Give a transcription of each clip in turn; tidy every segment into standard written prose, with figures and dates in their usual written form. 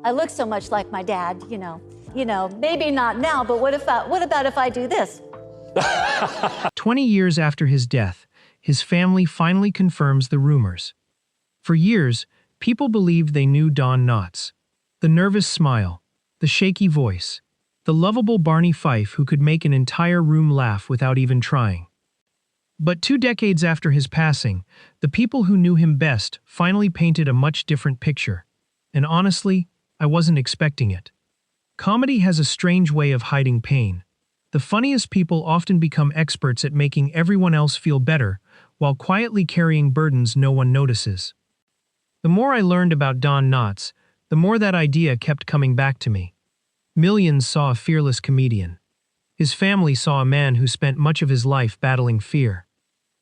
I look so much like my dad, maybe not now, but what about if I do this? 20 years after his death, his family finally confirms the rumors. For years, people believed they knew Don Knotts. The nervous smile, the shaky voice, the lovable Barney Fife who could make an entire room laugh without even trying. But 2 decades after his passing, the people who knew him best finally painted a much different picture. And honestly, I wasn't expecting it. Comedy has a strange way of hiding pain. The funniest people often become experts at making everyone else feel better, while quietly carrying burdens no one notices. The more I learned about Don Knotts, the more that idea kept coming back to me. Millions saw a fearless comedian. His family saw a man who spent much of his life battling fear.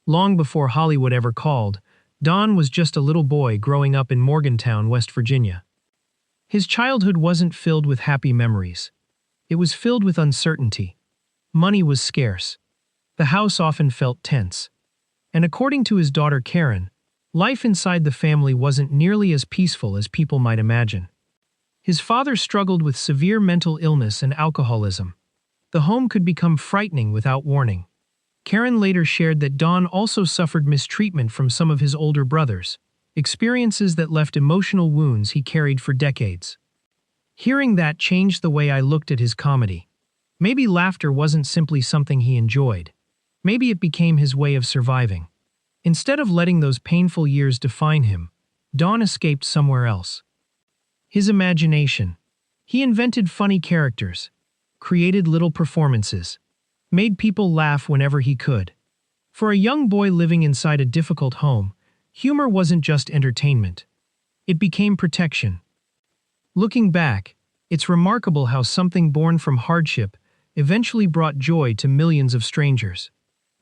Long before Hollywood ever called, Don was just a little boy growing up in Morgantown, West Virginia. His childhood wasn't filled with happy memories. It was filled with uncertainty. Money was scarce. The house often felt tense. And according to his daughter Karen, life inside the family wasn't nearly as peaceful as people might imagine. His father struggled with severe mental illness and alcoholism. The home could become frightening without warning. Karen later shared that Don also suffered mistreatment from some of his older brothers, experiences that left emotional wounds he carried for decades. Hearing that changed the way I looked at his comedy. Maybe laughter wasn't simply something he enjoyed. Maybe it became his way of surviving. Instead of letting those painful years define him, Don escaped somewhere else. His imagination. He invented funny characters, created little performances, made people laugh whenever he could. For a young boy living inside a difficult home, humor wasn't just entertainment. It became protection. Looking back, it's remarkable how something born from hardship eventually brought joy to millions of strangers.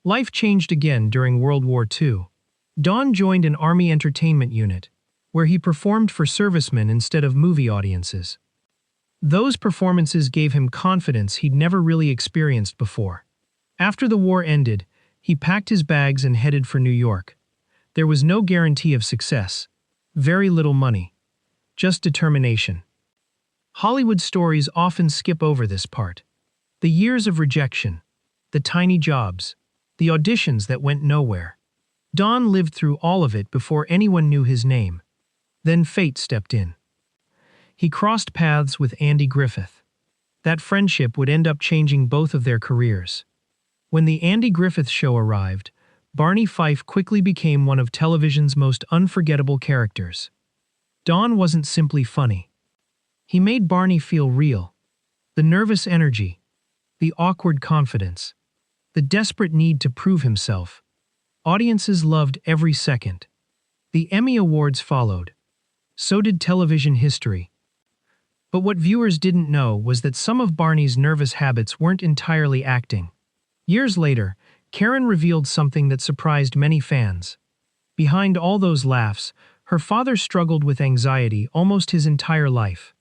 Life changed again during World War II. Don joined an Army entertainment unit, where he performed for servicemen instead of movie audiences. Those performances gave him confidence he'd never really experienced before. After the war ended, he packed his bags and headed for New York. There was no guarantee of success, very little money, just determination. Hollywood stories often skip over this part. The years of rejection, the tiny jobs, the auditions that went nowhere. Don lived through all of it before anyone knew his name. Then fate stepped in. He crossed paths with Andy Griffith. That friendship would end up changing both of their careers. When the Andy Griffith Show arrived, Barney Fife quickly became one of television's most unforgettable characters. Don wasn't simply funny. He made Barney feel real. The nervous energy, the awkward confidence, the desperate need to prove himself. Audiences loved every second. The Emmy Awards followed. So did television history. But what viewers didn't know was that some of Barney's nervous habits weren't entirely acting. Years later, Karen revealed something that surprised many fans. Behind all those laughs, her father struggled with anxiety almost his entire life.